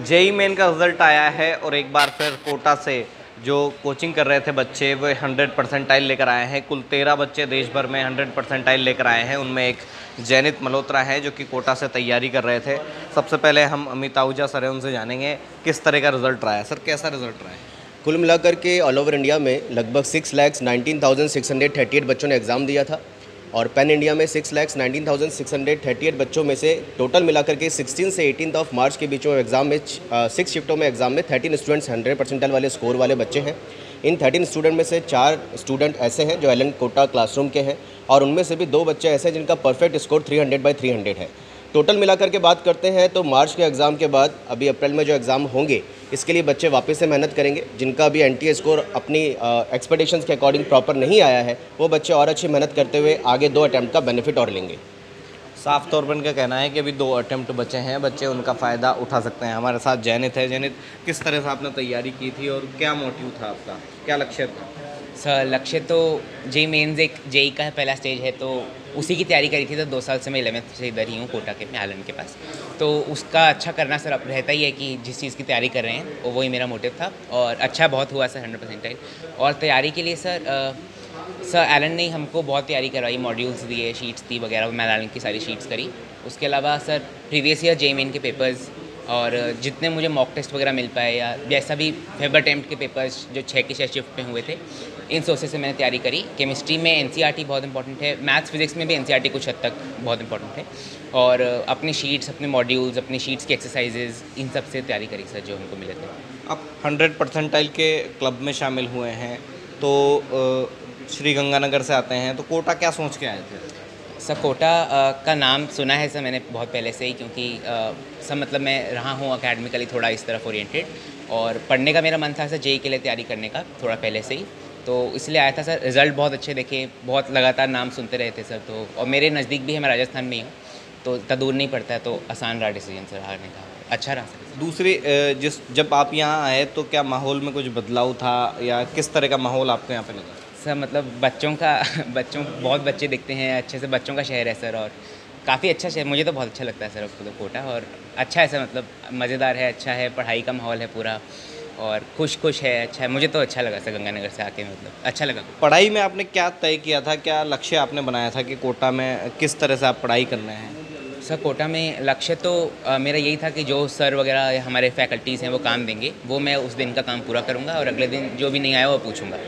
JEE main का result आया है और एक बार फिर कोटा से जो कोचिंग कर रहे थे बच्चे वो 100 परसेंटाइल लेकर आए हैं। कुल 13 बच्चे देश भर में 100 परसेंटाइल लेकर आए हैं। उनमें एक जैनित मल्होत्रा है जो कि कोटा से तैयारी कर रहे थे। सबसे पहले हम अमित आहूजा सर हैं, उनसे जानेंगे किस तरह का रिजल्ट रहा है। सर, कैसा रिजल्ट रहा है? कुल मिलाकर के ऑल ओवर इंडिया में लगभग 6,19,638 बच्चों ने एग्ज़ाम दिया था और पैन इंडिया में 6,19,638 बच्चों में से टोटल मिलाकर के 16 से 18 ऑफ मार्च के बीच में एग्ज़ाम में 6 शिफ्टों में एग्ज़ाम में 13 स्टूडेंट्स 100 परसेंटाइल वाले स्कोर वाले बच्चे हैं। इन 13 स्टूडेंट में से 4 स्टूडेंट ऐसे हैं जो एलन कोटा क्लासरूम के हैं और उनमें से भी 2 बच्चे ऐसे हैं जिनका परफेक्ट स्कोर 300/300 है। टोटल मिलाकर के बात करते हैं तो मार्च के एग्ज़ाम के बाद अभी अप्रैल में जो एग्ज़ाम होंगे इसके लिए बच्चे वापस से मेहनत करेंगे। जिनका अभी एनटीए स्कोर अपनी एक्सपेक्टेशंस के अकॉर्डिंग प्रॉपर नहीं आया है वो बच्चे और अच्छी मेहनत करते हुए आगे 2 अटैम्प्ट का बेनिफिट और लेंगे। साफ तौर पर इनका कहना है कि अभी 2 अटेम्प्ट बचे हैं, बच्चे उनका फ़ायदा उठा सकते हैं। हमारे साथ जैनित है। जैनित, किस तरह से आपने तैयारी की थी और क्या मोटिव था आपका, क्या लक्ष्य था? सर लक्ष्य तो जेई मेंस एक जेई का पहला स्टेज है, तो उसी की तैयारी करी थी। तो 2 साल से मैं 11th से इधर ही हूँ कोटा के में आलन के पास। तो उसका अच्छा करना सर अब रहता ही है कि जिस चीज़ की तैयारी कर रहे हैं वो वही मेरा मोटिव था और अच्छा बहुत हुआ सर 100%। और तैयारी के लिए सर एलन ने हमको बहुत तैयारी करवाई, मॉड्यूल्स दिए, शीट्स दी वगैरह। मैं एलन की सारी शीट्स करी। उसके अलावा sir previous year JEE main के पेपर्स और जितने मुझे मॉक टेस्ट वगैरह मिल पाए या जैसा भी फेब अटेम्प्ट के पेपर्स जो 6 के 6 शिफ्ट में हुए थे, इन सोर्सेज से मैंने तैयारी करी। केमिस्ट्री में एनसीईआरटी बहुत इंपॉर्टेंट है, मैथ्स फिजिक्स में भी एनसीईआरटी कुछ हद तक बहुत इंपॉर्टेंट है। और अपनी शीट्स, अपने मॉड्यूल्स, अपनी शीट्स की एक्सरसाइजेज, इन सब से तैयारी करी सर जो हमको मिले थे। आप 100 परसेंटाइल के क्लब में शामिल हुए हैं तो श्री गंगानगर से आते हैं, तो कोटा क्या सोच के आए थे? सर कोटा का नाम सुना है सर मैंने बहुत पहले से ही, क्योंकि सर मतलब मैं रहा हूँ अकेडमिकली थोड़ा इस तरफ ओरिएंटेड और पढ़ने का मेरा मन था सर जेई के लिए तैयारी करने का थोड़ा पहले से ही। तो इसलिए आया था सर। रिज़ल्ट बहुत अच्छे देखे, बहुत लगातार नाम सुनते रहे थे सर। तो और मेरे नज़दीक भी है, मैं राजस्थान में ही हूँ, तो इतना दूर नहीं पड़ता है, तो आसान रहा डिसीजन सर आने का, अच्छा रहा सर। दूसरी जब आप यहाँ आए तो क्या माहौल में कुछ बदलाव था या किस तरह का माहौल आपको यहाँ पे लगा? सर मतलब बच्चों बहुत बच्चे दिखते हैं, अच्छे से बच्चों का शहर है सर और काफ़ी अच्छा शहर, मुझे तो बहुत अच्छा लगता है सर अब तो कोटा। और अच्छा है सर, मतलब मज़ेदार है, अच्छा है, पढ़ाई का माहौल है पूरा और खुश है, अच्छा है। मुझे तो अच्छा लगा सर गंगानगर से आके, मतलब अच्छा लगा। पढ़ाई में आपने क्या तय किया था, क्या लक्ष्य आपने बनाया था कि कोटा में किस तरह से आप पढ़ाई करना है? सर कोटा में लक्ष्य तो मेरा यही था कि जो सर वगैरह या हमारे फैकल्टीज़ हैं वो काम देंगे, वो मैं उस दिन का काम पूरा करूँगा और अगले दिन जो भी नहीं आया वो पूछूँगा।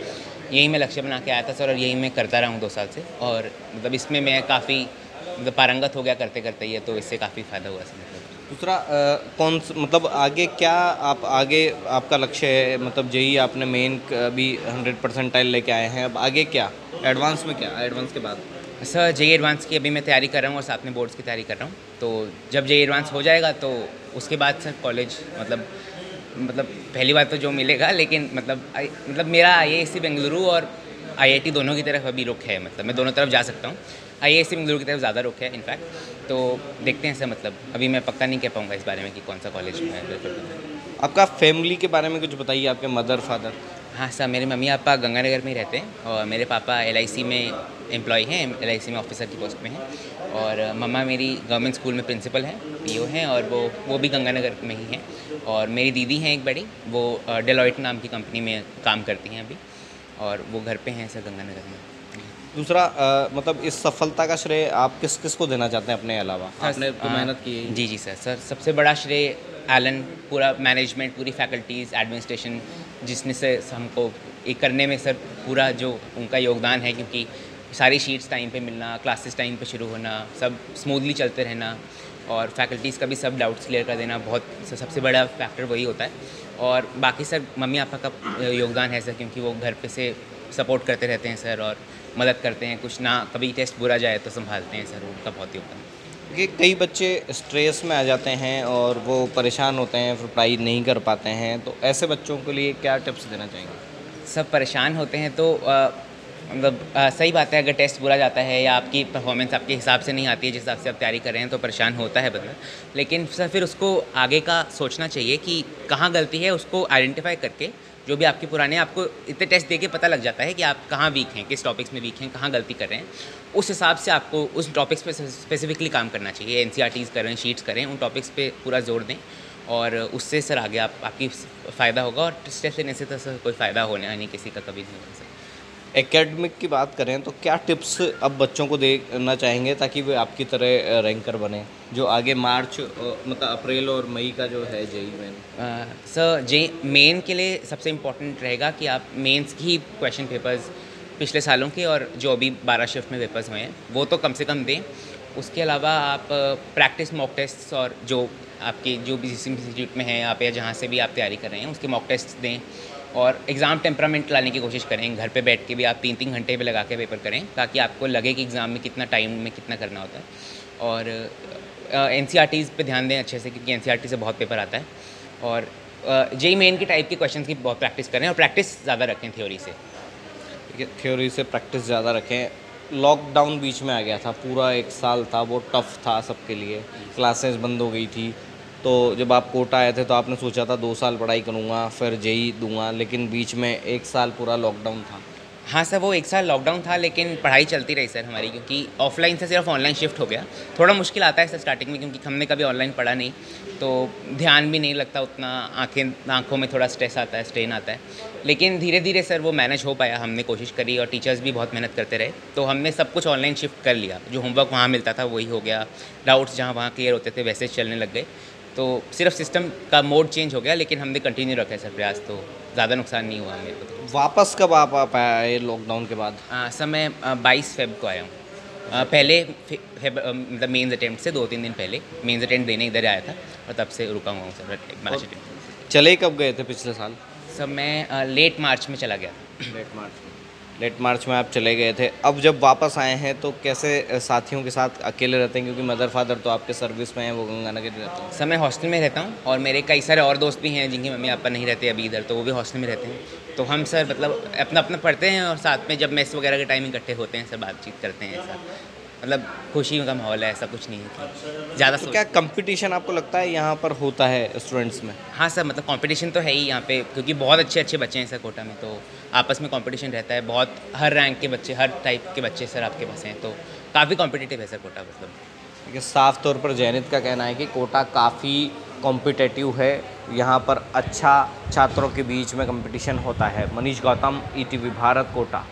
यही मैं लक्ष्य बना के आया था सर और यही मैं करता रहा हूँ 2 साल से। और मतलब इसमें मैं काफ़ी मतलब पारंगत हो गया करते करते ही, तो इससे काफ़ी फ़ायदा हुआ सर। मतलब दूसरा मतलब आगे क्या आप आगे आपका लक्ष्य है? मतलब जेई आपने मेन भी 100 परसेंटाइल लेके आए हैं, अब आगे क्या? एडवांस में क्या, एडवांस के बाद? सर जेई एडवांस की अभी मैं तैयारी कर रहा हूँ और साथ में बोर्ड्स की तैयारी कर रहा हूँ। तो जब जेई एडवांस हो जाएगा तो उसके बाद सर कॉलेज मतलब पहली बात तो जो मिलेगा, लेकिन मतलब मेरा आईआईएससी बेंगलुरु और आईआईटी दोनों की तरफ अभी रुख है, मतलब मैं दोनों तरफ जा सकता हूँ। आईआईएससी बेंगलुरु की तरफ ज़्यादा रुख है इनफैक्ट। तो देखते हैं सर, मतलब अभी मैं पक्का नहीं कह पाऊँगा इस बारे में कि कौन सा कॉलेज में बिल्कुल। आपका फैमिली के बारे में कुछ बताइए, आपके मदर फादर। हाँ सर, मेरे मम्मी पापा गंगानगर में ही रहते हैं और मेरे पापा एलआईसी में एम्प्लॉय हैं, एलआईसी में ऑफिसर की पोस्ट में हैं। और मम्मा मेरी गवर्नमेंट स्कूल में प्रिंसिपल हैं, पीओ हैं, और वो भी गंगानगर में ही हैं। और मेरी दीदी हैं एक बड़ी, वो डेलॉयट नाम की कंपनी में काम करती हैं अभी, और वो घर पे हैं सर गंगानगर में। दूसरा मतलब इस सफलता का श्रेय आप किस किस को देना चाहते हैं अपने अलावा? आपने तो मेहनत की है। जी सर सबसे बड़ा श्रेय एलन, पूरा मैनेजमेंट, पूरी फैकल्टीज़, एडमिनिस्ट्रेशन, जिसने से हमको एक करने में सर पूरा जो उनका योगदान है, क्योंकि सारी शीट्स टाइम पे मिलना, क्लासेस टाइम पे शुरू होना, सब स्मूथली चलते रहना और फैकल्टीज़ का भी सब डाउट्स क्लियर कर देना, बहुत सबसे बड़ा फैक्टर वही होता है। और बाकी सर मम्मी पापा का योगदान है सर, क्योंकि वो घर पे से सपोर्ट करते रहते हैं सर और मदद करते हैं, कुछ ना कभी टेस्ट बुरा जाए तो संभालते हैं सर, उनका बहुत योगदान है। कि कई बच्चे स्ट्रेस में आ जाते हैं और वो परेशान होते हैं, फिर पढ़ाई नहीं कर पाते हैं, तो ऐसे बच्चों के लिए क्या टिप्स देना चाहेंगे? सब परेशान होते हैं तो मतलब सही बात है, अगर टेस्ट बुरा जाता है या आपकी परफॉर्मेंस आपके हिसाब से नहीं आती है, जिस हिसाब से आप तैयारी कर रहे हैं, तो परेशान होता है बंदा। लेकिन सर फिर उसको आगे का सोचना चाहिए कि कहाँ गलती है, उसको आइडेंटिफाई करके जो भी आपके पुराने, आपको इतने टेस्ट देके पता लग जाता है कि आप कहाँ वीक हैं, किस टॉपिक्स में वीक हैं, कहाँ गलती कर रहे हैं। उस हिसाब से आपको उस टॉपिक्स पे स्पेसिफिकली काम करना चाहिए। एनसीईआरटीज़ करें, शीट्स करें, उन टॉपिक्स पे पूरा जोर दें और उससे सर आगे आपकी फ़ायदा होगा, और स्ट्रेस लेने से तो सर कोई फ़ायदा होना नहीं, किसी का कभी नहीं हो सकता। एकेडमिक की बात करें तो क्या टिप्स अब बच्चों को देना चाहेंगे ताकि वे आपकी तरह रैंकर बने, जो आगे मार्च मतलब अप्रैल और मई का जो है जेई मेन? सर जे मेन के लिए सबसे इम्पोर्टेंट रहेगा कि आप मेंस की क्वेश्चन पेपर्स पिछले सालों के और जो अभी 12 शिफ्ट में पेपर्स हुए हैं वो तो कम से कम दें। उसके अलावा आप प्रैक्टिस मॉक टेस्ट और जो आपके जो भी जिस इंस्टीट्यूट में हैं आप या जहाँ से भी आप तैयारी कर रहे हैं उसके मॉक टेस्ट दें, और एग्ज़ाम टेम्परामेंट लाने की कोशिश करें। घर पे बैठ के भी आप 3-3 घंटे पे लगा के पेपर करें ताकि आपको लगे कि एग्ज़ाम में कितना टाइम में कितना करना होता है। और एनसीईआरटीज़ पे ध्यान दें अच्छे से, क्योंकि एनसीईआरटी से बहुत पेपर आता है। और जेईई मेन के टाइप के क्वेश्चंस की बहुत प्रैक्टिस करें और प्रैक्टिस ज़्यादा रखें थ्योरी से। ठीक है, थ्योरी से प्रैक्टिस ज़्यादा रखें। लॉकडाउन बीच में आ गया था, पूरा 1 साल था, वो टफ़ था सबके लिए, क्लासेस बंद हो गई थी। तो जब आप कोटा आए थे तो आपने सोचा था 2 साल पढ़ाई करूँगा फिर जेईई दूंगा, लेकिन बीच में 1 साल पूरा लॉकडाउन था। हाँ सर, वो 1 साल लॉकडाउन था लेकिन पढ़ाई चलती रही सर हमारी, क्योंकि ऑफलाइन से सिर्फ ऑनलाइन शिफ्ट हो गया। थोड़ा मुश्किल आता है सर स्टार्टिंग में, क्योंकि हमने कभी ऑनलाइन पढ़ा नहीं, तो ध्यान भी नहीं लगता उतना, आँखों में थोड़ा स्ट्रेस आता है, स्ट्रेन आता है। लेकिन धीरे धीरे सर वो मैनेज हो पाया, हमने कोशिश करी और टीचर्स भी बहुत मेहनत करते रहे, तो हमने सब कुछ ऑनलाइन शिफ्ट कर लिया। जो होमवर्क वहाँ मिलता था वही हो गया, डाउट्स जहाँ वहाँ क्लियर होते थे वैसे चलने लग गए। तो सिर्फ सिस्टम का मोड चेंज हो गया, लेकिन हमने कंटिन्यू रखा है सर प्रयास, तो ज़्यादा नुकसान नहीं हुआ मेरे को तो। वापस कब आप आए लॉकडाउन के बाद? सर मैं 22 फेब को आया हूँ। पहले मतलब मेंस अटेम्प्ट से 2-3 दिन पहले मेंस अटेम्प्ट देने इधर आया था, और तब से रुका हुआ हूँ सर मार्च अटेम्प्ट। चले कब गए थे पिछले साल? सर मैं लेट मार्च में चला गया था। लेट मार्च में आप चले गए थे। अब जब वापस आए हैं तो कैसे साथियों के साथ अकेले रहते हैं, क्योंकि मदर फादर तो आपके सर्विस में हैं, वो गंगानगर रहते हैं? सर मैं हॉस्टल में रहता हूँ, और मेरे कई सारे और दोस्त भी हैं जिनकी मम्मी पापा नहीं रहते अभी इधर, तो वो भी हॉस्टल में रहते हैं। तो हम सर मतलब अपना अपना पढ़ते हैं, और साथ में जब मेस वगैरह के टाइम इकट्ठे होते हैं सर बातचीत करते हैं। ऐसा मतलब खुशी का माहौल है, ऐसा कुछ नहीं है कि ज़्यादा तो क्या कंपटीशन आपको लगता है यहाँ पर होता है स्टूडेंट्स में? हाँ सर, मतलब कंपटीशन तो है ही यहाँ पे, क्योंकि बहुत अच्छे अच्छे बच्चे हैं सर कोटा में, तो आपस में कंपटीशन रहता है बहुत। हर रैंक के बच्चे, हर टाइप के बच्चे सर आपके पास हैं, तो काफ़ी कॉम्पिटिटिव है सर कोटा मतलब। देखिए, साफ तौर पर जैनित का कहना है कि कोटा काफ़ी कॉम्पिटिटिव है, यहाँ पर अच्छा छात्रों के बीच में कंपटीशन होता है। मनीष गौतम, ईटीवी भारत, कोटा।